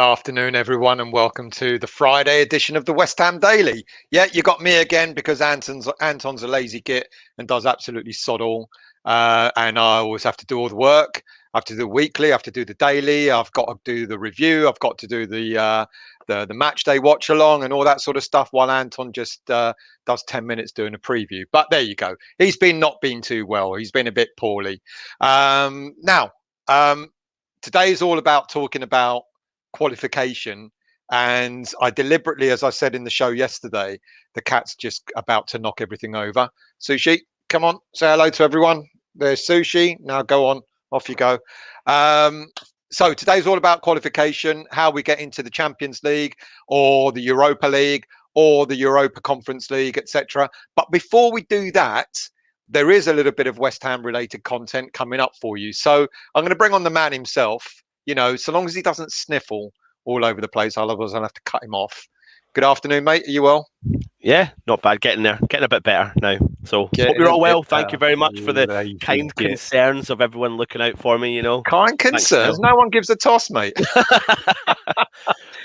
afternoon, everyone, and welcome to the Friday edition of the West Ham Daily. Yeah, you got me again because Anton's a lazy git and does absolutely sod all. And I always have to do all the work. I have to do the weekly. I have to do the daily. I've got to do the review. I've got to do the match day watch along and all that sort of stuff. While Anton just does 10 minutes doing a preview. But there you go. He's not been too well. He's been a bit poorly. Today's all about talking about qualification, and I deliberately, as I said in the show yesterday, the cat's just about to knock everything over. Sushi, come on, say hello to everyone. There's Sushi. Now go on, off you go. So today's all about qualification, how we get into the Champions League or the Europa League or the Europa Conference League, etc. But before we do that, there is a little bit of West Ham related content coming up for you. So I'm going to bring on the man himself. You know, so long as he doesn't sniffle all over the place, otherwise I'll have to cut him off. Good afternoon, mate. Are you well? Yeah, not bad. Getting there. Getting a bit better now. So hope you're all well. Thank you very much for the kind concerns of everyone looking out for me, you know. Kind concerns? No one gives a toss, mate.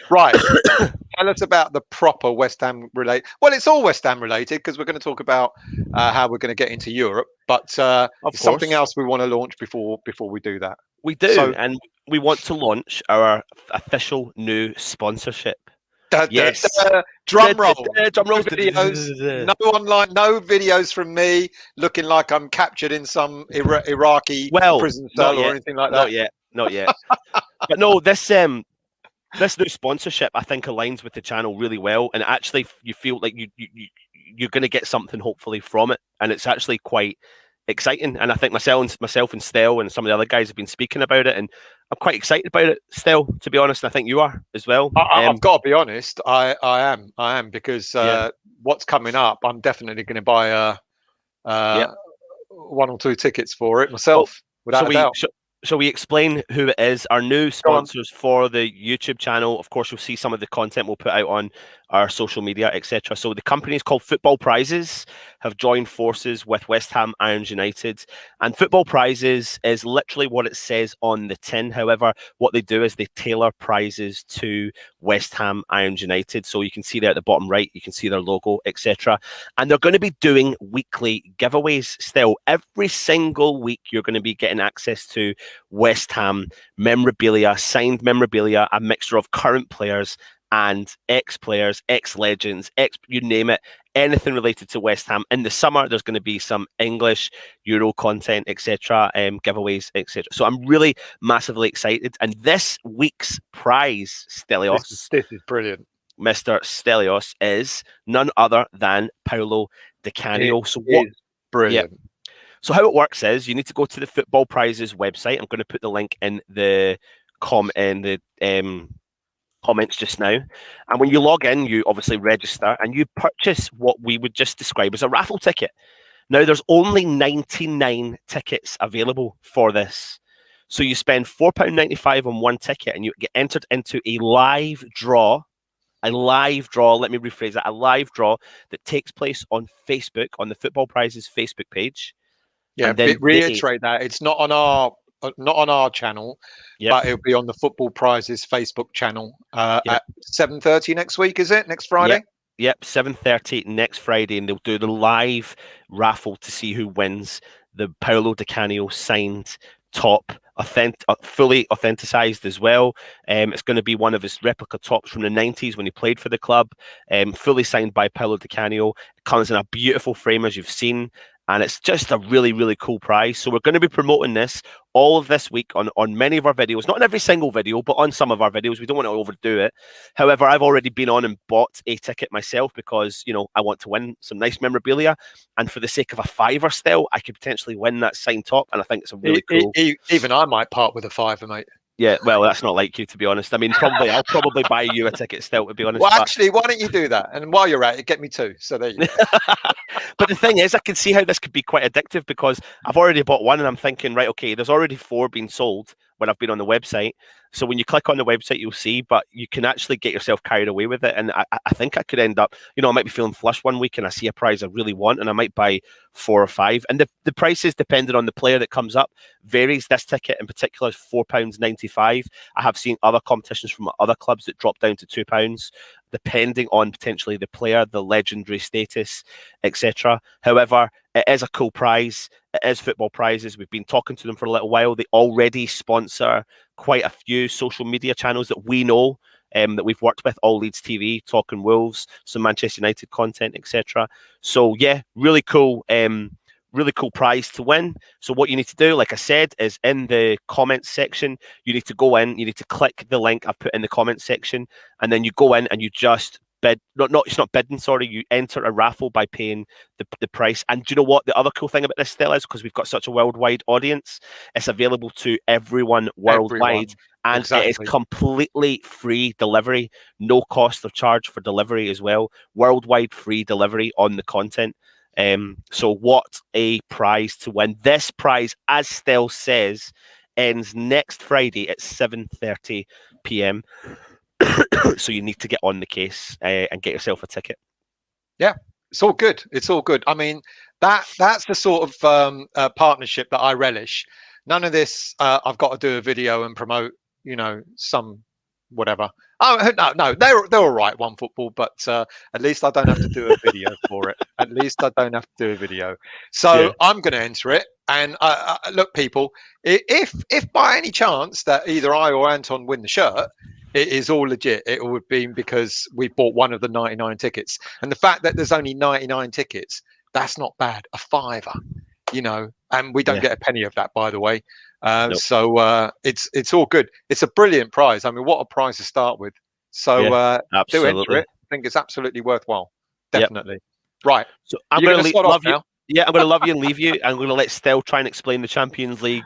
Right. Tell us about the proper West Ham related. Well, it's all West Ham related because we're going to talk about how we're going to get into Europe. But something else we want to launch before we do that. We do, and we want to launch our official new sponsorship. Yes. Drum roll. Drum roll. Videos. No online. No videos from me looking like I'm captured in some Iraqi prison cell or anything like that. Not yet. But no, this new sponsorship I think aligns with the channel really well, and actually you feel like you're going to get something hopefully from it, and it's actually quite exciting. And I think myself and Stel and some of the other guys have been speaking about it, and I'm quite excited about it. Stel, to be honest, I think you are as well. I've got to be honest, I am because what's coming up, I'm definitely going to buy one or two tickets for it myself, without a doubt. Shall we explain who it is? Our new sponsors for the YouTube channel. Of course, you'll see some of the content we'll put out on our social media, etc. So the company is called Football Prizes, have joined forces with West Ham Irons United. And Football Prizes is literally what it says on the tin. However, what they do is they tailor prizes to West Ham Irons United. So you can see there at the bottom right, you can see their logo, etc. And they're going to be doing weekly giveaways still. Every single week, you're going to be getting access to West Ham memorabilia, signed memorabilia, a mixture of current players and ex-players, ex-legends, you name it, anything related to West Ham. In the summer, there's going to be some English, Euro content, etc., giveaways, etc. So I'm really massively excited. And this week's prize, Stelios, this is brilliant. Mr. Stelios is none other than Paolo Di Canio. Brilliant. Yeah. So how it works is you need to go to the Football Prizes website. I'm going to put the link in the comments just now, and when you log in, you obviously register and you purchase what we would just describe as a raffle ticket. Now there's only 99 tickets available for this, so you spend £4.95 on one ticket and you get entered into a live draw. Let me rephrase that. A live draw that takes place on Facebook, on the Football Prizes Facebook page. Yeah, reiterate that it's not on our channel, but it'll be on the Football Prizes Facebook channel at 7:30 next week. Is it next Friday? Yep, 7:30 next Friday, and they'll do the live raffle to see who wins the Paolo Di Canio signed top, fully authenticized as well. It's going to be one of his replica tops from the 90s when he played for the club, fully signed by Paolo Di Canio. It comes in a beautiful frame, as you've seen. And it's just a really, really cool prize. So we're going to be promoting this all of this week on many of our videos. Not in every single video, but on some of our videos. We don't want to overdo it. However, I've already been on and bought a ticket myself because, you know, I want to win some nice memorabilia. And for the sake of a £5 still, I could potentially win that signed top. And I think it's a really cool... Even I might part with a £5, mate. Yeah, well, that's not like you, to be honest. I mean, I'll probably buy you a ticket still, to be honest. Well, actually, why don't you do that? And while you're at it, get me two. So there you go. But the thing is, I can see how this could be quite addictive because I've already bought one and I'm thinking, right, okay, there's already 4 being sold. when I've been on the website. So when you click on the website, you'll see, but you can actually get yourself carried away with it. And I think I could end up, I might be feeling flush one week and I see a prize I really want and I might buy 4 or 5. And the prices, depending on the player that comes up, varies. This ticket in particular is £4.95. I have seen other competitions from other clubs that drop down to £2, depending on potentially the player, the legendary status, etc. However, it is a cool prize. It is Football Prizes. We've been talking to them for a little while. They already sponsor quite a few social media channels that we know, that we've worked with, All Leeds TV, Talking Wolves, some Manchester United content, etc. So yeah, really cool prize to win. So what you need to do, like I said, is in the comments section, you need to go in, you need to click the link I've put in the comments section, and then you go in and you just bid. It's not bidding, sorry, you enter a raffle by paying the price. And do you know what the other cool thing about this still is? Because we've got such a worldwide audience, it's available to everyone worldwide. And it is completely free delivery, no cost or charge for delivery as well. Worldwide free delivery on the content. So what a prize to win. This prize, as Stell says, ends next Friday at 7:30 p.m. So you need to get on the case and get yourself a ticket. Yeah, it's all good. It's all good. I mean, that's the sort of partnership that I relish. None of this, I've got to do a video and promote, some whatever. Oh no, they're all right, One Football, but at least I don't have to do a video for it. At least I don't have to do a video. So yeah. I'm going to enter it. And look, people, if by any chance that either I or Anton win the shirt, it is all legit. It would be because we bought one of the 99 tickets, and the fact that there's only 99 tickets, that's not bad. A £5, and we don't get a penny of that, by the way. Nope. So it's all good. It's a brilliant prize. I mean, what a prize to start with. So do enter it. I think it's absolutely worthwhile. Definitely. Yep. Right. So I'm going to love you. Yeah, I'm going to love you and leave you. I'm going to let Stell try and explain the Champions League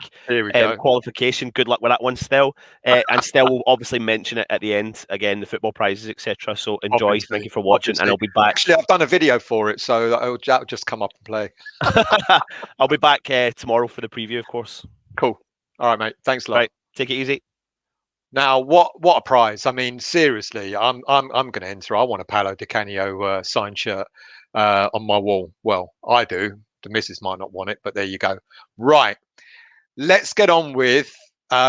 qualification. Good luck with that one, Stell. And Stell will obviously mention it at the end, again, the football prizes, etc. So enjoy. Obviously. Thank you for watching, and I'll be back. Actually, I've done a video for it, so that'll just come up and play. I'll be back tomorrow for the preview, of course. Cool. All right, mate. Thanks a lot. Right, take it easy. Now, what a prize! I mean, seriously, I'm going to enter. I want a Paolo Di Canio signed shirt on my wall. Well, I do. The missus might not want it, but there you go. Right, let's get on with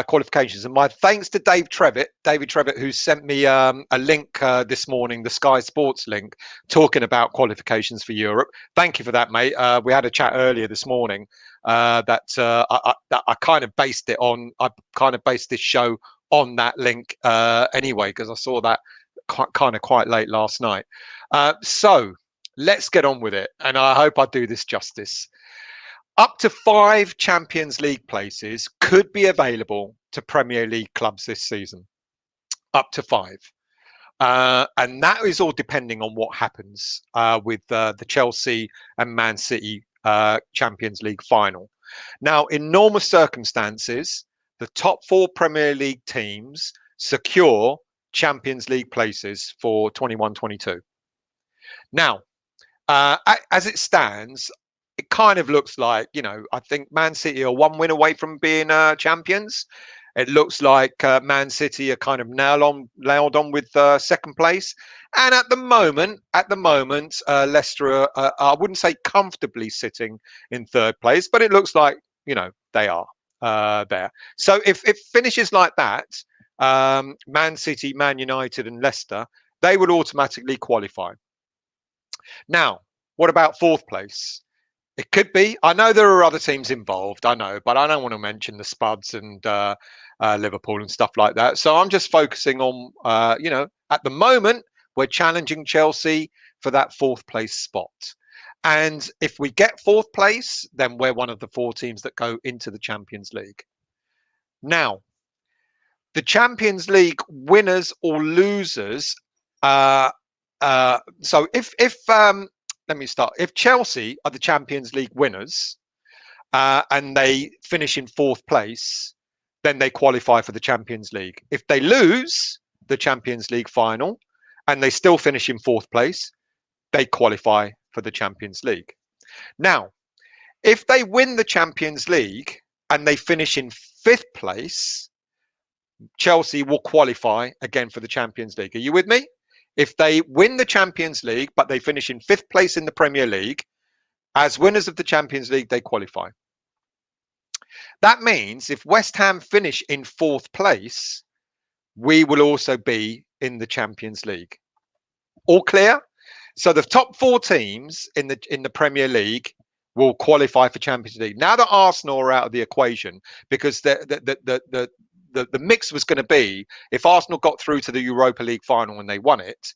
qualifications. And my thanks to David Trevitt, who sent me a link this morning, the Sky Sports link, talking about qualifications for Europe. Thank you for that, mate. We had a chat earlier this morning that I kind of based it on. I kind of based this show on that link anyway, because I saw that quite late last night. So let's get on with it, and I hope I do this justice. Up to 5 Champions League places could be available to Premier League clubs this season. Up to 5. And that is all depending on what happens with the Chelsea and Man City Champions League final. Now, in normal circumstances, the top 4 Premier League teams secure Champions League places for 21-22. Now, as it stands, it kind of looks like, I think Man City are 1 win away from being champions. It looks like Man City are kind of nailed on with second place. And at the moment, Leicester are, I wouldn't say comfortably sitting in third place, but it looks like, they are there. So if it finishes like that, Man City, Man United and Leicester, they would automatically qualify. Now, what about 4th place? It could be. I know there are other teams involved, I know, but I don't want to mention the Spuds and Liverpool and stuff like that. So I'm just focusing on, at the moment, we're challenging Chelsea for that 4th place spot. And if we get 4th place, then we're one of the 4 teams that go into the Champions League. Now, the Champions League winners or losers. So if let me start. If Chelsea are the Champions League winners and they finish in 4th place, then they qualify for the Champions League. If they lose the Champions League final and they still finish in 4th place, they qualify for the Champions League. Now, if they win the Champions League and they finish in 5th place, Chelsea will qualify again for the Champions League. Are you with me? If they win the Champions League, but they finish in 5th place in the Premier League, as winners of the Champions League, they qualify. That means if West Ham finish in 4th place, we will also be in the Champions League. All clear? So the top 4 teams in the Premier League will qualify for Champions League. Now that Arsenal are out of the equation, because the mix was going to be, if Arsenal got through to the Europa League final and they won it,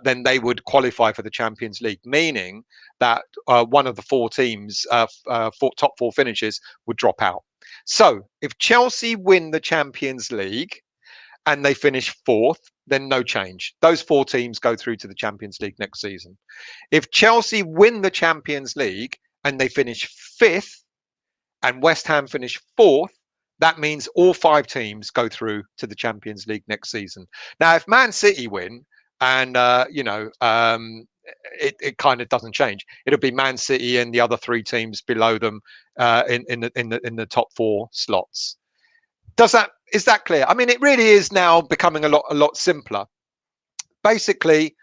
then they would qualify for the Champions League, meaning that one of the 4 teams, top 4 finishes, would drop out. So if Chelsea win the Champions League and they finish 4th, then no change. Those 4 teams go through to the Champions League next season. If Chelsea win the Champions League and they finish 5th and West Ham finish 4th, that means all 5 teams go through to the Champions League next season. Now, if Man City win and, it kind of doesn't change. It'll be Man City and the other 3 teams below them in the top 4 slots. Is that clear? I mean, it really is now becoming a lot simpler. Basically,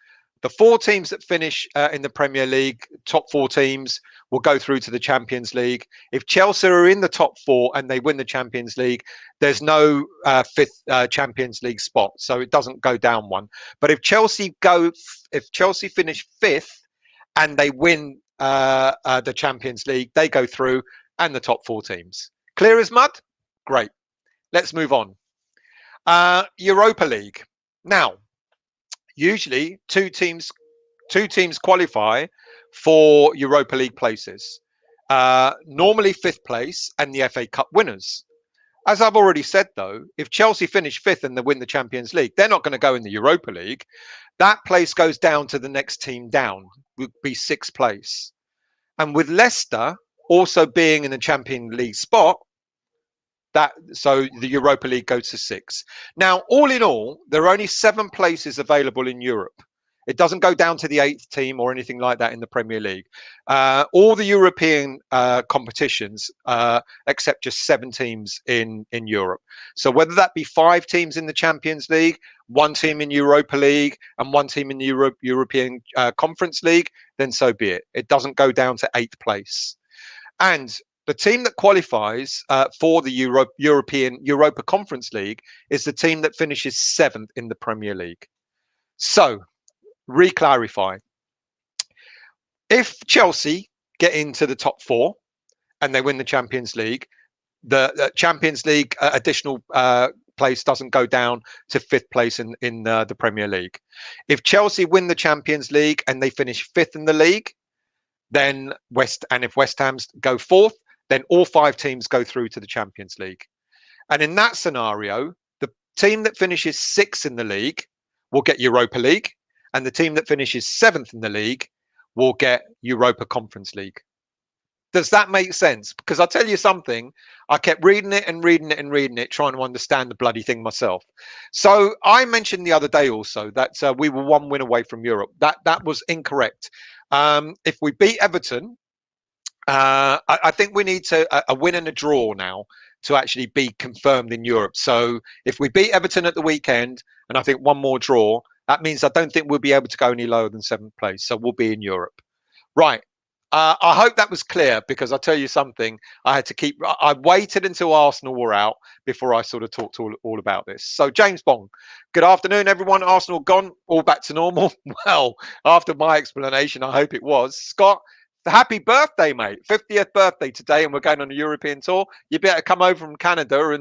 the 4 teams that finish in the Premier League, top 4 teams, will go through to the Champions League. If Chelsea are in the top 4 and they win the Champions League, there's no 5th Champions League spot, so it doesn't go down one. But if Chelsea finish 5th and they win the Champions League, they go through, and the top 4 teams. Clear as mud? Great. Let's move on. Europa League. Now, usually two teams qualify for Europa League places. Normally 5th place and the FA Cup winners. As I've already said, though, if Chelsea finish 5th and they win the Champions League, they're not going to go in the Europa League. That place goes down to the next team down, would be 6th place. And with Leicester also being in the Champions League spot, so the Europa League goes to 6. Now, all in all, there are only 7 places available in Europe. It doesn't go down to the 8th team or anything like that in the Premier League. All the European competitions, except just 7 teams in Europe. So whether that be 5 teams in the Champions League, 1 team in Europa League, and 1 team in the European Conference League, then so be it. It doesn't go down to 8th place. And the team that qualifies for the Europa Conference League is the team that finishes 7th in the Premier League. So, re-clarify. If Chelsea get into the top 4 and they win the Champions League, the Champions League additional place doesn't go down to 5th place in the Premier League. If Chelsea win the Champions League and they finish 5th in the league, then if West Ham go 4th, then all 5 teams go through to the Champions League. And in that scenario, the team that finishes 6th in the league will get Europa League, and the team that finishes 7th in the league will get Europa Conference League. Does that make sense? Because I'll tell you something, I kept reading it, trying to understand the bloody thing myself. So I mentioned the other day also that we were 1 win away from Europe. That was incorrect. If we beat Everton, I think we need a win and a draw now to actually be confirmed in Europe. So if we beat Everton at the weekend, and I think 1 more draw, that means I don't think we'll be able to go any lower than 7th place. So we'll be in Europe. Right. I hope that was clear, because I'll tell you something, I waited until Arsenal were out before I sort of talked all about this. So James Bond, good afternoon, everyone. Arsenal gone, all back to normal. Well, after my explanation, I hope it was. Scott, happy birthday, mate. 50th birthday today, and we're going on a European tour. You better come over from Canada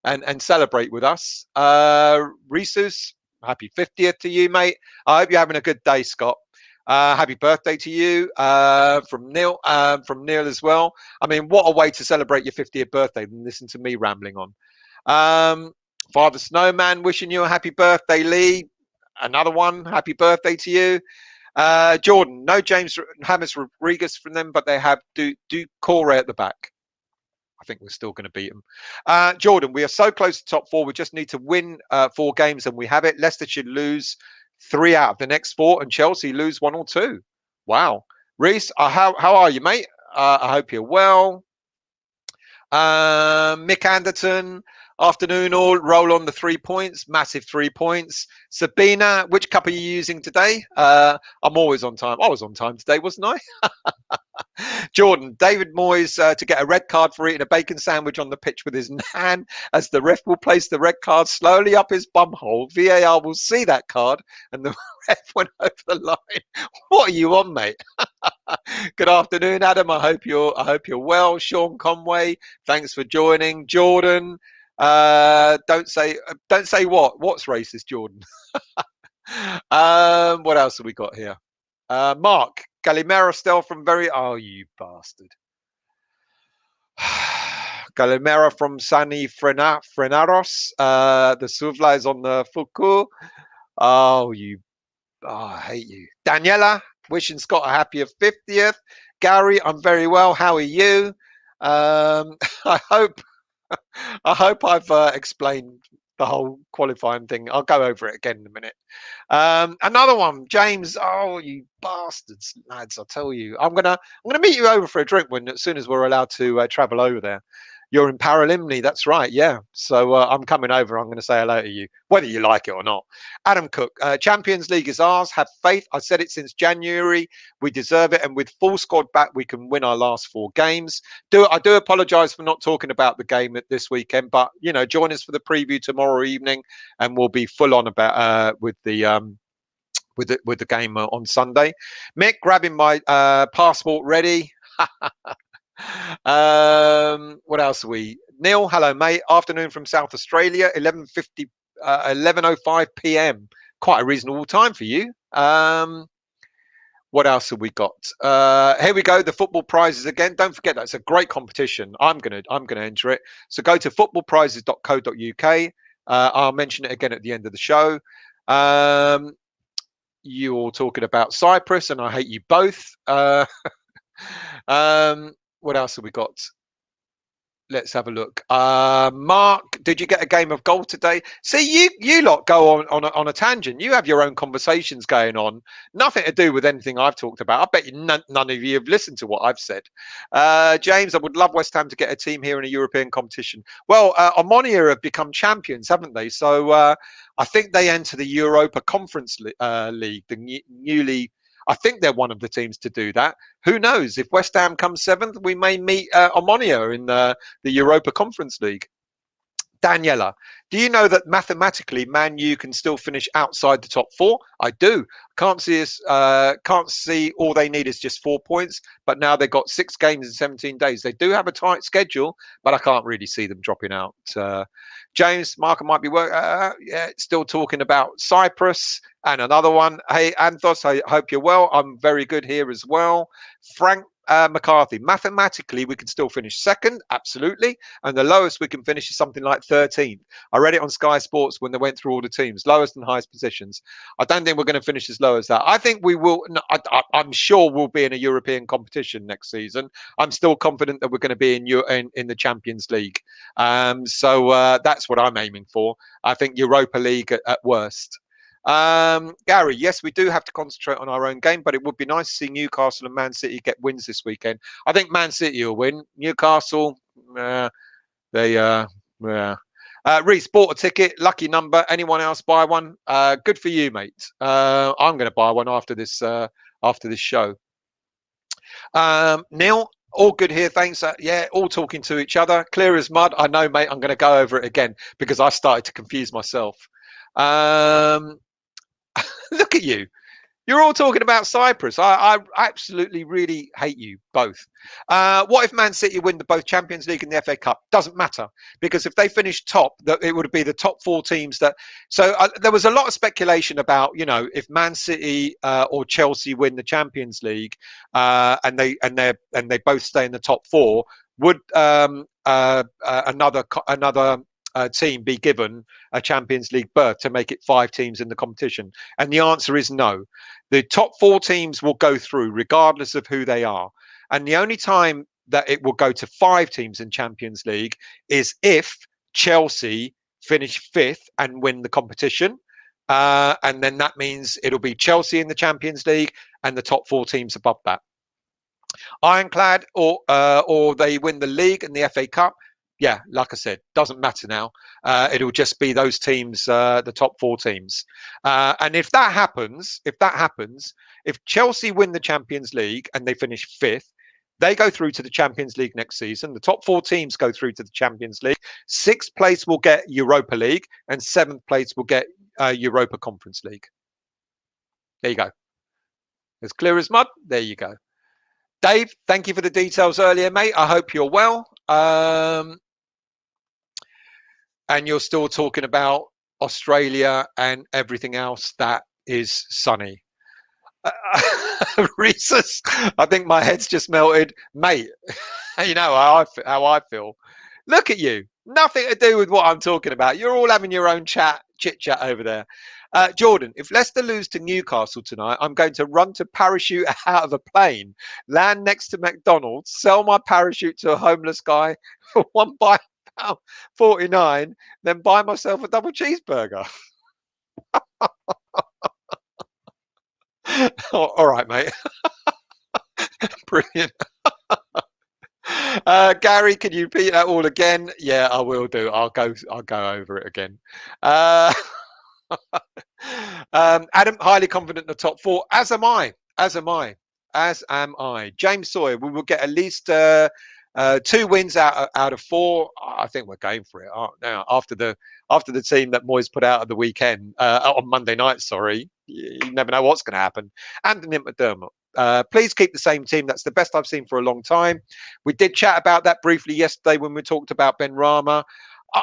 and celebrate with us. Resus, happy 50th to you, mate. I hope you're having a good day, Scott. Happy birthday to you from Neil as well. I mean, what a way to celebrate your 50th birthday than listen to me rambling on. Father Snowman wishing you a happy birthday, Lee. Another one, happy birthday to you. Jordan, no James Rodriguez from them, but they have Ducore at the back. I think we're still going to beat them. Jordan, we are so close to top 4. We just need to win 4 games and we have it. Leicester should lose 3 out of the next 4 and Chelsea lose 1 or 2. Wow. Reese, how are you, mate? I hope you're well. Mick Anderton, Afternoon all. Roll on the 3 points. Massive 3 points. Sabina, which cup are you using today? I'm always on time. I was on time today, wasn't I? Jordan, David Moyes to get a red card for eating a bacon sandwich on the pitch with his nan as the ref will place the red card slowly up his bumhole. VAR will see that card and the ref went over the line. What are you on, mate? Good afternoon, Adam. I hope you're well. Sean Conway, thanks for joining. Jordan, don't say what? What's racist, Jordan? What else have we got here? Mark, Calimero still from very... Oh, you bastard. Calimero from Sani Frenaros. The Suvla is on the Fuku. Oh, you... Oh, I hate you. Daniela, wishing Scott a happier 50th. Gary, I'm very well. How are you? I hope I've explained the whole qualifying thing. I'll go over it again in a minute. Another one, James. Oh, you bastards, lads! I tell you, I'm gonna meet you over for a drink as soon as we're allowed to travel over there. You're in Paralimni, that's right, yeah. So I'm coming over. I'm going to say hello to you, whether you like it or not. Adam Cook, Champions League is ours. Have faith. I said it since January. We deserve it, and with full squad back, we can win our last 4 games. I do apologise for not talking about the game this weekend, but join us for the preview tomorrow evening, and we'll be full on about with the game on Sunday. Mick, grabbing my passport ready. What else are we? Neil, hello mate. Afternoon from South Australia. 11:05 p.m. Quite a reasonable time for you. What else have we got? Here we go. The football prizes again. Don't forget that's a great competition. I'm gonna enter it. So go to footballprizes.co.uk. I'll mention it again at the end of the show. You all talking about Cyprus, and I hate you both. What else have we got? Let's have a look. Mark, did you get a game of golf today? See, you lot go on a tangent. You have your own conversations going on. Nothing to do with anything I've talked about. I bet you none of you have listened to what I've said. James, I would love West Ham to get a team here in a European competition. Well, Omonia have become champions, haven't they? So I think they enter the Europa Conference League, the newly... I think they're one of the teams to do that. Who knows? If West Ham comes 7th, we may meet Omonia in the Europa Conference League. Daniela, do you know that mathematically Man U can still finish outside the top 4? I do. Can't see all they need is just 4 points, but now they've got 6 games in 17 days. They do have a tight schedule, but I can't really see them dropping out. James, Mark might be still talking about Cyprus. And another one. Hey, Anthos, I hope you're well. I'm very good here as well. Frank McCarthy, mathematically, we can still finish 2nd, absolutely. And the lowest we can finish is something like 13th. I read it on Sky Sports when they went through all the teams, lowest and highest positions. I don't think we're going to finish as low as that. I think we will. I'm sure we'll be in a European competition next season. I'm still confident that we're going to be in the Champions League. So that's what I'm aiming for. I think Europa League at worst. Gary, yes, we do have to concentrate on our own game, but it would be nice to see Newcastle and Man City get wins this weekend. I think Man City will win. Newcastle, Reese bought a ticket, lucky number. Anyone else buy one? Good for you, mate. I'm going to buy one after this show. Neil, all good here, thanks. Yeah, all talking to each other, clear as mud. I know, mate. I'm going to go over it again because I started to confuse myself. Look at you. You're all talking about Cyprus. I absolutely really hate you both. What if Man City win both Champions League and the FA Cup? Doesn't matter, because if they finish top, it would be the top 4 teams that. So there was a lot of speculation about, if Man City or Chelsea win the Champions League and they both stay in the top 4, would another team be given a Champions League berth to make it 5 teams in the competition? And the answer is no. The top 4 teams will go through regardless of who they are. And the only time that it will go to 5 teams in Champions League is if Chelsea finish 5th and win the competition. And then that means it'll be Chelsea in the Champions League and the top 4 teams above that. Ironclad or they win the league and the FA Cup. yeah, like I said, doesn't matter now. It'll just be those teams, the top 4 teams. And if that happens, if Chelsea win the Champions League and they finish 5th, they go through to the Champions League next season. The top 4 teams go through to the Champions League. 6th place will get Europa League, and 7th place will get Europa Conference League. There you go. As clear as mud. There you go. Dave, thank you for the details earlier, mate. I hope you're well. And you're still talking about Australia and everything else that is sunny. Rhesus, I think my head's just melted. Mate, you know how I feel. Look at you. Nothing to do with what I'm talking about. You're all having your own chit chat over there. Jordan, if Leicester lose to Newcastle tonight, I'm going to run to parachute out of a plane, land next to McDonald's, sell my parachute to a homeless guy for £1.49, then buy myself a double cheeseburger. All right, mate. Brilliant. Gary, can you repeat that all again? Yeah, I will do. I'll go over it again. Adam, highly confident in the top 4, as am I. James Sawyer, we will get at least 2 wins out of 4. I think we're going for it now. After the team that Moyes put out at the weekend, on Monday night, sorry, you never know what's going to happen. Anthony McDermott, please keep the same team. That's the best I've seen for a long time. We did chat about that briefly yesterday when we talked about Ben Rama.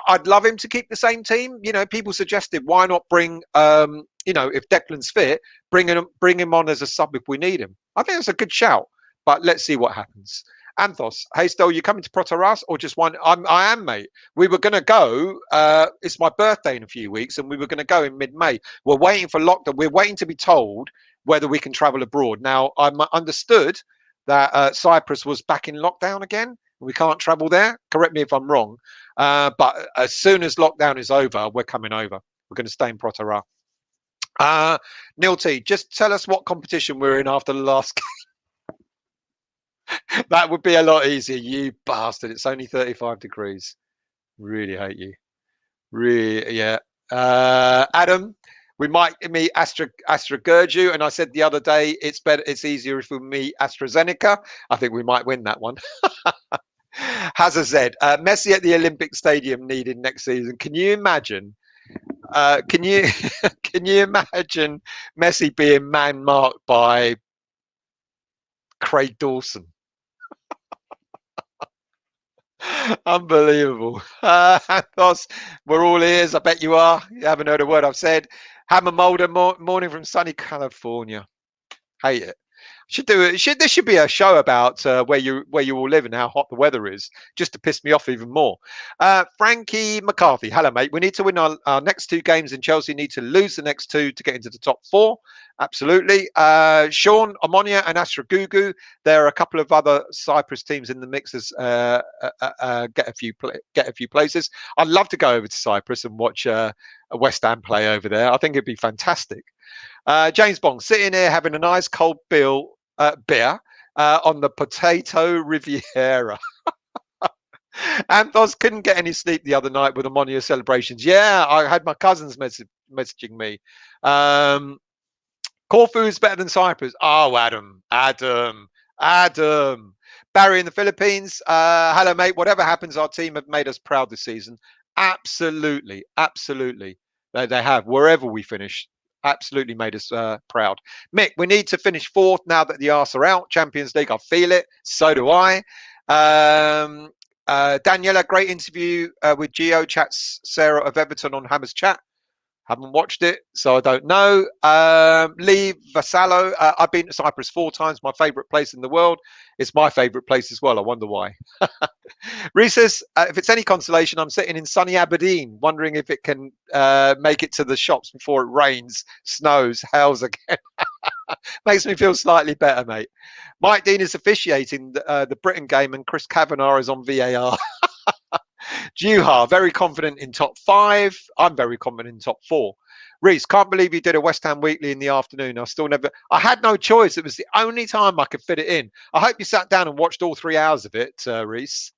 I'd love him to keep the same team. You know, people suggested why not bring, if Declan's fit, bring him on as a sub if we need him. I think it's a good shout, but let's see what happens. Anthos, hey, Stel, you coming to Proteras or just one? I am, mate. We were going to go. It's my birthday in a few weeks, and we were going to go in mid-May. We're waiting for lockdown. We're waiting to be told whether we can travel abroad. Now, I understood that Cyprus was back in lockdown again. We can't travel there. Correct me if I'm wrong. But as soon as lockdown is over, we're coming over. We're going to stay in Protera. Neil T, just tell us what competition we're in after the last game. That would be a lot easier, you bastard. It's only 35 degrees. Really hate you. Really, yeah. Adam, we might meet Astra-Gurju, and I said the other day it's easier if we meet AstraZeneca. I think we might win that one. Hazard Z, Messi at the Olympic Stadium needed next season. Can you imagine? Can you imagine Messi being man-marked by Craig Dawson? Unbelievable. We're all ears. I bet you are. You haven't heard a word I've said. Hammer Mulder, morning from sunny California. Hate it. There should be a show about where you all live and how hot the weather is, just to piss me off even more. Frankie McCarthy, hello mate. We need to win our next 2 games, and Chelsea need to lose the next 2 to get into the top 4. Absolutely. Sean, Omonia, and Astra-Gugu. There are a couple of other Cyprus teams in the mixes. Get a few places. I'd love to go over to Cyprus and watch West Ham play over there. I think it'd be fantastic. James Bond sitting here having a nice cold beer on the Potato Riviera. Anthos couldn't get any sleep the other night with Ammonia celebrations. Yeah, I had my cousins messaging me. Corfu is better than Cyprus. Oh, Adam. Barry in the Philippines. Hello, mate. Whatever happens, our team have made us proud this season. Absolutely. They have. Wherever we finish, absolutely made us proud. Mick, we need to finish 4th now that the Arse are out. Champions League, I feel it. So do I. Daniela, great interview with Gio. Chats Sarah of Everton on Hammers Chat. Haven't watched it, so I don't know. Lee Vassallo, I've been to Cyprus 4 times. My favourite place in the world. It's my favourite place as well. I wonder why. Reese says, if it's any consolation, I'm sitting in sunny Aberdeen, wondering if it can make it to the shops before it rains, snows, hails again. Makes me feel slightly better, mate. Mike Dean is officiating the Britain game, and Chris Kavanagh is on VAR. Juha, very confident in top 5. I'm very confident in top 4. Reese, can't believe you did a West Ham Weekly in the afternoon. I had no choice. It was the only time I could fit it in. I hope you sat down and watched all 3 hours of it, Reese.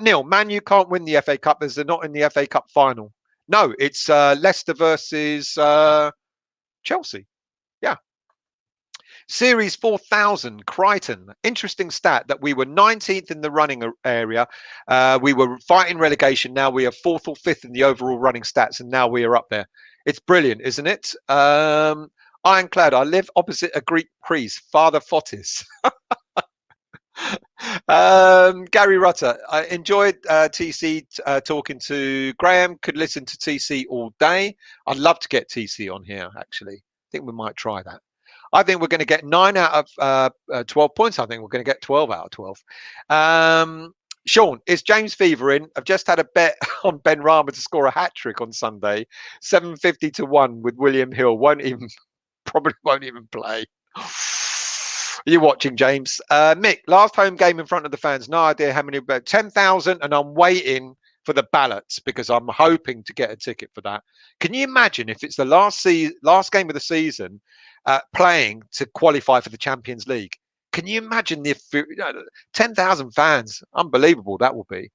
Neil, Man U can't win the FA Cup as they're not in the FA Cup final. No, it's Leicester versus Chelsea. Yeah. Series 4000, Crichton. Interesting stat that we were 19th in the running area. We were fighting relegation. Now we are 4th or 5th in the overall running stats, and now we are up there. It's brilliant, isn't it? Ironclad, I live opposite a Greek priest, Father Fotis. Gary Rutter, I enjoyed TC talking to Graham. Could listen to TC all day. I'd love to get TC on here, actually. I think we might try that. I think we're going to get 9 out of 12 points. I think we're going to get 12 out of 12. Sean, is James Fever in? I've just had a bet on Ben Rama to score a hat trick on Sunday, 750 to 1 with William Hill. Probably won't even play. Are you watching, James? Mick, last home game in front of the fans. No idea how many, but 10,000, and I'm waiting for the ballots because I'm hoping to get a ticket for that. Can you imagine if it's the last game of the season, playing to qualify for the Champions League? Can you imagine if 10,000 fans? Unbelievable that will be.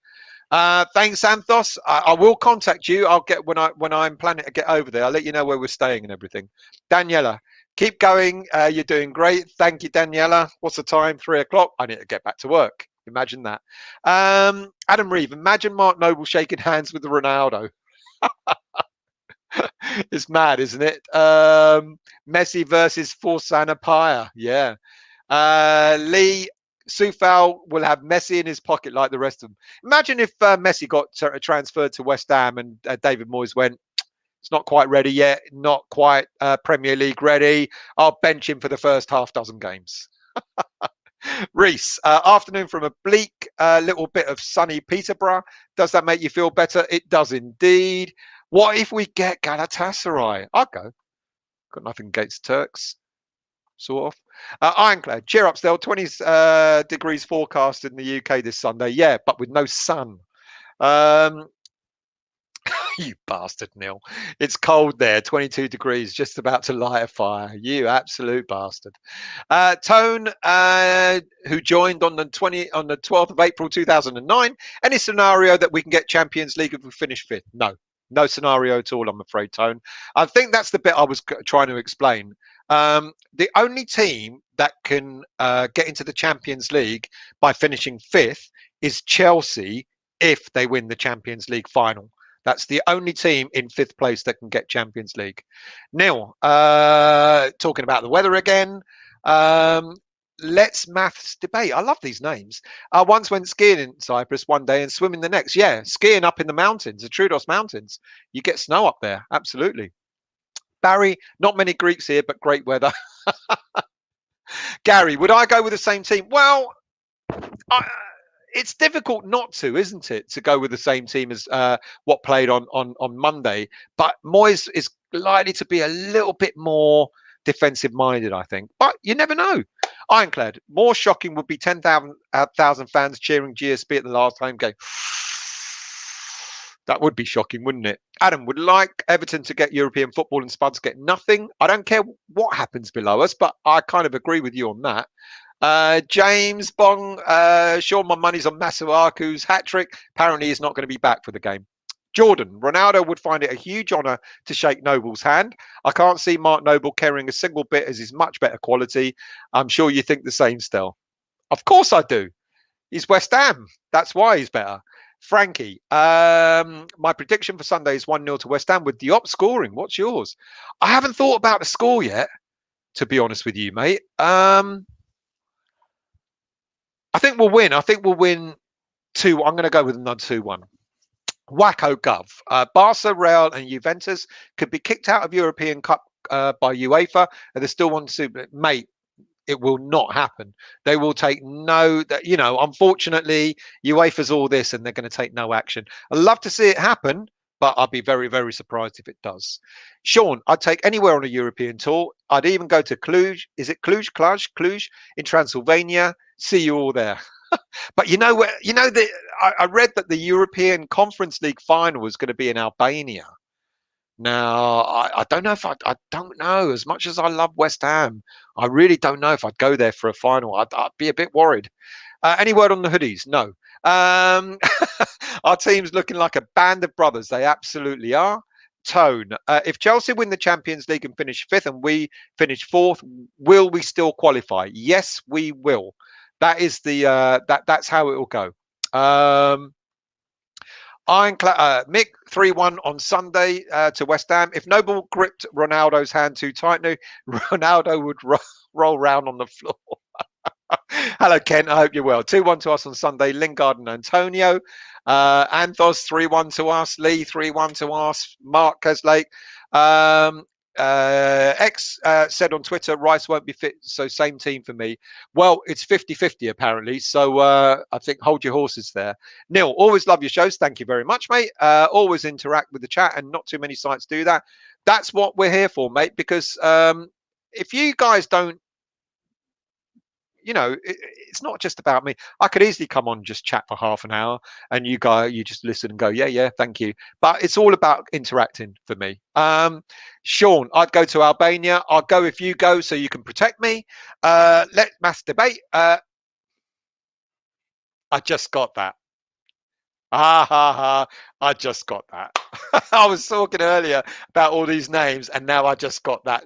Thanks, Santhos. I will contact you. I'll get when I'm planning to get over there. I'll let you know where we're staying and everything. Daniela, keep going. You're doing great. Thank you, Daniela. What's the time? 3 o'clock. I need to get back to work. Imagine that. Adam Reeve, imagine Mark Noble shaking hands with Ronaldo. It's mad, isn't it? Messi versus Forsana Paya. Yeah. Lee Soufal will have Messi in his pocket like the rest of them. Imagine if Messi got transferred to West Ham and David Moyes went, it's not quite ready yet, not quite Premier League ready. I'll bench him for the first half dozen games. Reese, afternoon from a bleak little bit of sunny Peterborough. Does that make you feel better? It does indeed. What if we get Galatasaray? I'll go. Got nothing against Turks. Sort of. Ironclad, cheer up still. 20 degrees forecast in the UK this Sunday. Yeah, but with no sun. You bastard, Neil. It's cold there. 22 degrees, just about to light a fire. You absolute bastard. Tone, who joined on the 12th of April 2009. Any scenario that we can get Champions League if we finish 5th? No scenario at all, I'm afraid, Tone. I think that's the bit I was trying to explain. The only team that can get into the Champions League by finishing 5th is Chelsea if they win the Champions League final. That's the only team in 5th place that can get Champions League. Neil, talking about the weather again. Let's maths debate. I love these names. I once went skiing in Cyprus one day and swimming the next. Yeah, skiing up in the mountains, the Troodos Mountains. You get snow up there. Absolutely. Barry, not many Greeks here, but great weather. Gary, would I go with the same team? Well, it's difficult not to, isn't it, to go with the same team as what played on Monday. But Moyes is likely to be a little bit more defensive-minded, I think. But you never know. Ironclad, more shocking would be 10,000 fans cheering GSP at the last home game. That would be shocking, wouldn't it? Adam, would like Everton to get European football and Spuds get nothing. I don't care what happens below us, but I kind of agree with you on that. James Bong, sure, my money's on Masuaku's hat-trick. Apparently he's not going to be back for the game. Jordan, Ronaldo would find it a huge honour to shake Noble's hand. I can't see Mark Noble caring a single bit as he's much better quality. I'm sure you think the same still. Of course I do. He's West Ham. That's why he's better. Frankie, my prediction for Sunday is 1-0 to West Ham with Diop scoring. What's yours? I haven't thought about the score yet, to be honest with you, mate. I think we'll win. I think we'll win 2. I'm going to go with another 2-1. Wacko Gov. Barca, Real and Juventus could be kicked out of European Cup by UEFA and they still want to, mate, it will not happen. They will take unfortunately, UEFA's all this and they're going to take no action. I'd love to see it happen, but I'd be very, very surprised if it does. Sean, I'd take anywhere on a European tour. I'd even go to Cluj. Is it Cluj? Cluj in Transylvania. See you all there. But I read that the European Conference League final was going to be in Albania. Now, I don't know if I don't know. As much as I love West Ham, I really don't know if I'd go there for a final. I'd be a bit worried. Any word on the hoodies? No. Our team's looking like a band of brothers. They absolutely are. Tone. If Chelsea win the Champions League and finish fifth and we finish fourth, will we still qualify? Yes, we will. That is the that's how it will go. Mick 3-1 on Sunday to West Ham. If Noble gripped Ronaldo's hand too tightly, Ronaldo would roll round on the floor. Hello, Ken. I hope you're well. 2-1 to us on Sunday. Lingard and Antonio. Anthos 3-1 to us. Lee 3-1 to us. Mark Keslake. X said on Twitter, Rice won't be fit, so same team for me. Well, it's 50-50 apparently, so I think hold your horses there. Neil, always love your shows. Thank you very much, mate. Always interact with the chat, and not too many sites do that. That's what we're here for, mate, because if you guys don't, it's not just about me. I could easily come on and just chat for half an hour and you just listen and go, yeah, thank you. But it's all about interacting for me. Sean, I'd go to Albania. I'll go if you go so you can protect me. Let mass debate. I just got that. I just got that. I was talking earlier about all these names, and now I just got that.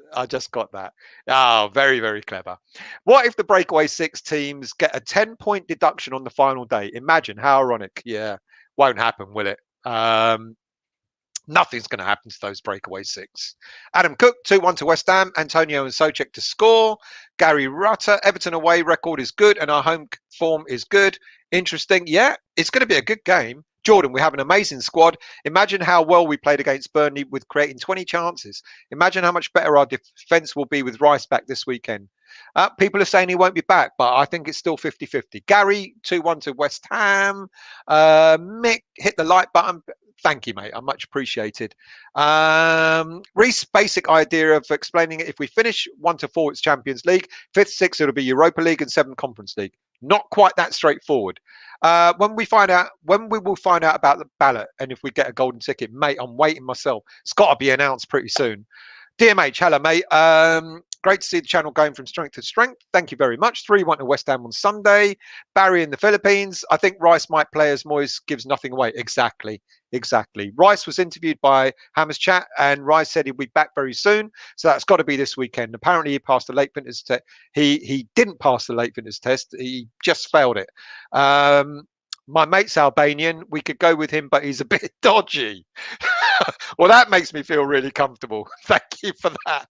Oh, very, very clever. What if the breakaway six teams get a 10-point deduction on the final day? Imagine how ironic. Yeah, won't happen, will it? Nothing's going to happen to those breakaway six. Adam Cook, 2-1 to West Ham. Antonio and Soucek to score. Gary Rutter, Everton away record is good and our home form is good. Interesting. Yeah, it's going to be a good game. Jordan, we have an amazing squad. Imagine how well we played against Burnley with creating 20 chances. Imagine how much better our defence will be with Rice back this weekend. People are saying he won't be back, but I think it's still 50-50. Gary, 2-1 to West Ham. Mick, hit the like button. Thank you, mate. I'm much appreciated. Reese, basic idea of explaining it. If we finish 1 to 4, it's Champions League. 5th, 6th, it'll be Europa League, and 7th, Conference League. Not quite that straightforward. When we will find out about the ballot and if we get a golden ticket, mate, I'm waiting myself. It's got to be announced pretty soon. DMH, hello, mate. Great to see the channel going from strength to strength. Thank you very much. 3-1 to West Ham on Sunday. Barry in the Philippines. I think Rice might play as Moyes gives nothing away. Exactly. Rice was interviewed by Hammers Chat, and Rice said he'll be back very soon. So that's got to be this weekend. Apparently, he passed the late fitness test. He didn't pass the late fitness test. He just failed it. My mate's Albanian. We could go with him, but he's a bit dodgy. Well, that makes me feel really comfortable. Thank you for that.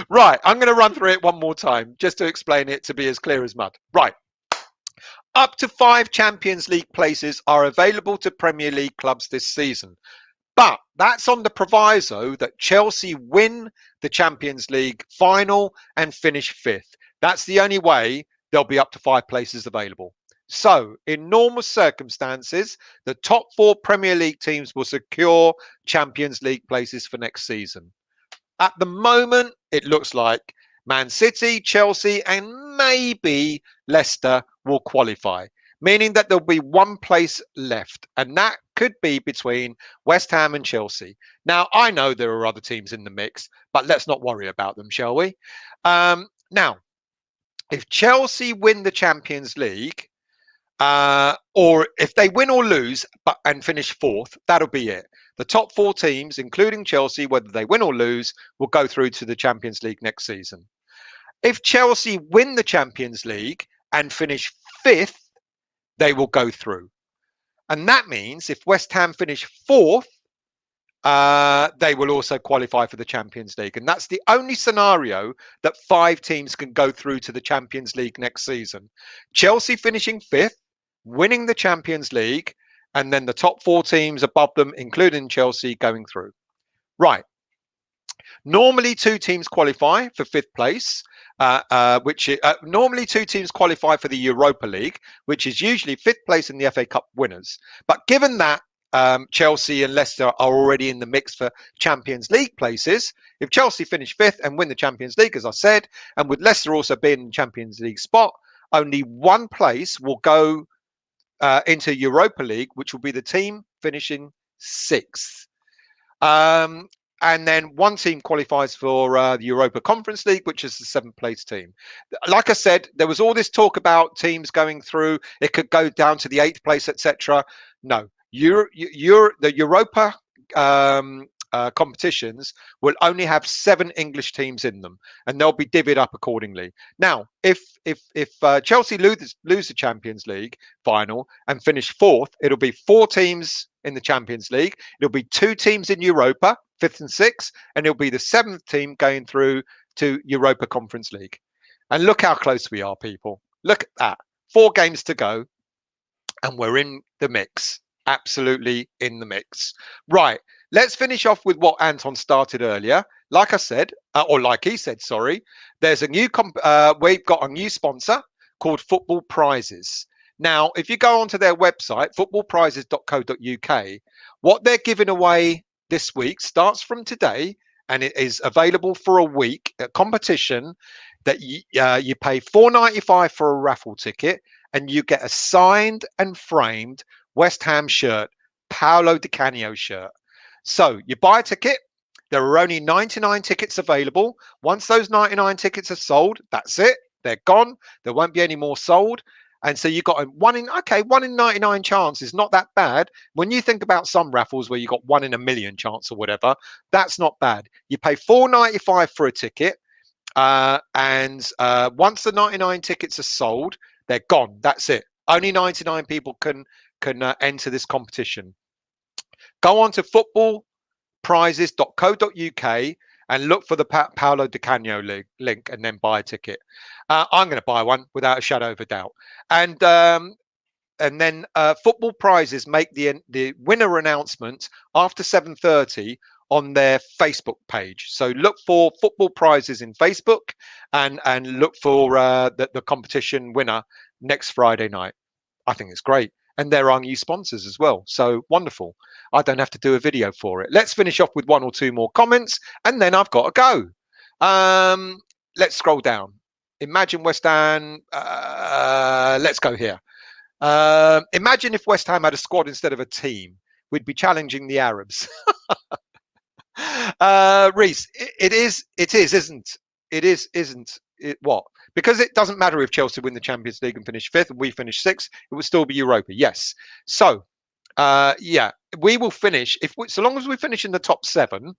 Right, I'm going to run through it one more time just to explain it to be as clear as mud. Right. Up to 5 Champions League places are available to Premier League clubs this season. But that's on the proviso that Chelsea win the Champions League final and finish 5th. That's the only way there'll be up to 5 places available. So, in normal circumstances, the top 4 Premier League teams will secure Champions League places for next season. At the moment, it looks like Man City, Chelsea, and maybe Leicester will qualify, meaning that there'll be one place left, and that could be between West Ham and Chelsea. Now, I know there are other teams in the mix, but let's not worry about them, shall we? Now, if Chelsea win the Champions League, or if they win or lose and finish 4th, that'll be it. The top 4 teams, including Chelsea, whether they win or lose, will go through to the Champions League next season. If Chelsea win the Champions League and finish 5th, they will go through. And that means if West Ham finish 4th, they will also qualify for the Champions League. And that's the only scenario that 5 teams can go through to the Champions League next season. Chelsea finishing 5th, winning the Champions League, and then the top 4 teams above them, including Chelsea, going through. Right. Normally 2 teams qualify for 5th place, normally 2 teams qualify for the Europa League, which is usually 5th place in the FA Cup winners. But given that Chelsea and Leicester are already in the mix for Champions League places, if Chelsea finish 5th and win the Champions League, as I said, and with Leicester also being in Champions League spot, only one place will go into Europa League, which will be the team finishing 6th. and then one team qualifies for the Europa Conference League, which is the 7th place team. Like I said, there was all this talk about teams going through. It could go down to the 8th place, etc. No, the Europa competitions will only have 7 English teams in them, and they'll be divvied up accordingly. Now, if Chelsea lose the Champions League final and finish 4th, it'll be 4 teams in the Champions League. It'll be 2 teams in Europa, 5th and 6th, and it'll be the 7th team going through to Europa Conference League. And look how close we are, people. Look at that. 4 games to go, and we're in the mix. Absolutely in the mix. Right. Let's finish off with what Anton started earlier. Like I said, or like he said, sorry, there's a new we've got a new sponsor called Football Prizes. Now, if you go onto their website, footballprizes.co.uk, what they're giving away this week starts from today, and it is available for a week. A competition that you pay $4.95 for a raffle ticket, and you get a signed and framed West Ham shirt, Paolo Di Canio shirt. So you buy a ticket. There are only 99 tickets available. Once those 99 tickets are sold, that's it. They're gone. There won't be any more sold. And so you got a 1 in 99 chance is not that bad. When you think about some raffles where you got 1 in a million chance or whatever, that's not bad. You pay $4.95 for a ticket. And once the 99 tickets are sold, they're gone. That's it. Only 99 people can enter this competition. Go on to footballprizes.co.uk and look for the Paolo Di Canio link and then buy a ticket. I'm going to buy one without a shadow of a doubt. And then Football Prizes make the winner announcement after 7:30 on their Facebook page. So look for Football Prizes in Facebook and look for the competition winner next Friday night. I think it's great. And they're our new sponsors as well. So wonderful. I don't have to do a video for it. Let's finish off with 1 or 2 more comments, and then I've got to go. Let's scroll down. Imagine West Ham. Let's go here. Imagine if West Ham had a squad instead of a team. We'd be challenging the Arabs. Reese, it is, isn't it? What? Because it doesn't matter if Chelsea win the Champions League and finish 5th and we finish 6th, it will still be Europa. Yes. So, yeah, we will finish so long as we finish in the top 7,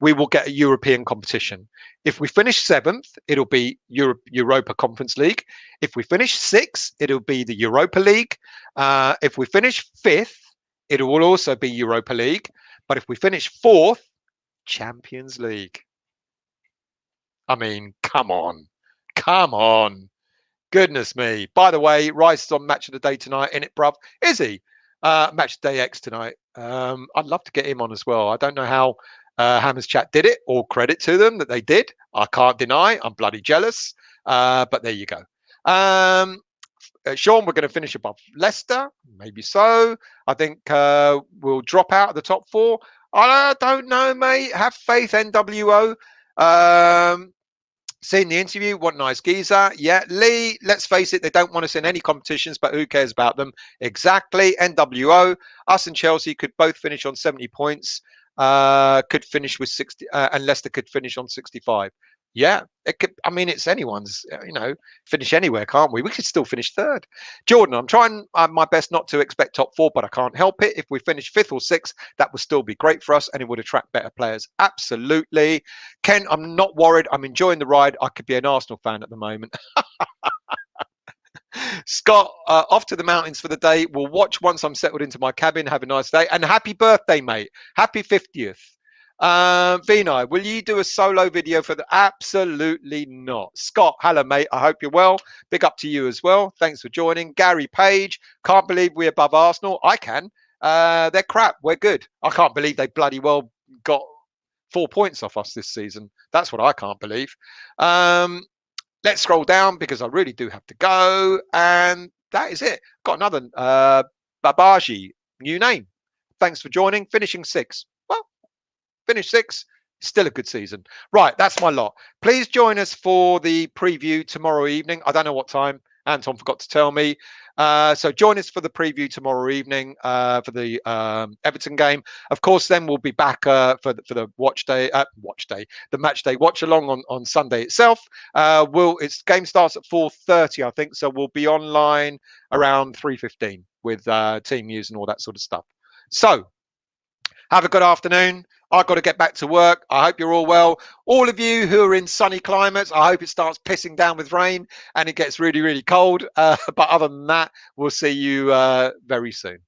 we will get a European competition. If we finish 7th, it'll be Europa Conference League. If we finish 6th, it'll be the Europa League. If we finish 5th, it will also be Europa League. But if we finish 4th, Champions League. I mean, come on. Goodness me. By the way, Rice is on Match of the Day tonight, in it, bruv. Is he? Match of the Day X tonight. I'd love to get him on as well. I don't know how Hammers Chat did it, or credit to them that they did. I can't deny. I'm bloody jealous. But there you go. Sean, we're going to finish above Leicester. Maybe so. I think we'll drop out of the top 4. I don't know, mate. Have faith, NWO. Seen the interview. What nice geezer. Yeah, Lee, let's face it, they don't want us in any competitions, but who cares about them? Exactly. NWO. Us and Chelsea could both finish on 70 points. Could finish with 60, and Leicester could finish on 65. Yeah, it could. I mean, it's anyone's, finish anywhere, can't we? We could still finish 3rd. Jordan, I'm trying my best not to expect top 4, but I can't help it. If we finish 5th or 6th, that would still be great for us, and it would attract better players. Absolutely. Ken, I'm not worried. I'm enjoying the ride. I could be an Arsenal fan at the moment. Scott, off to the mountains for the day. We'll watch once I'm settled into my cabin. Have a nice day. And happy birthday, mate. Happy 50th. Vinay, will you do a solo video for the? Absolutely not. Scott, hello, mate. I hope you're well. Big up to you as well. Thanks for joining. Gary Page, can't believe we're above Arsenal. I can. They're crap. We're good. I can't believe they bloody well got 4 points off us this season. That's what I can't believe. Let's scroll down because I really do have to go. And that is it. Got another Babaji, new name. Thanks for joining. Finishing 6th. Well, finish 6th. Still a good season. Right, that's my lot. Please join us for the preview tomorrow evening. I don't know what time. Anton forgot to tell me. So join us for the preview tomorrow evening for the Everton game. Of course, then we'll be back for the the match day watch along on Sunday itself. Its game starts at 4:30, I think, so we'll be online around 3:15 with team news and all that sort of stuff. So have a good afternoon. I've got to get back to work. I hope you're all well. All of you who are in sunny climates, I hope it starts pissing down with rain and it gets really, really cold. But other than that, we'll see you very soon.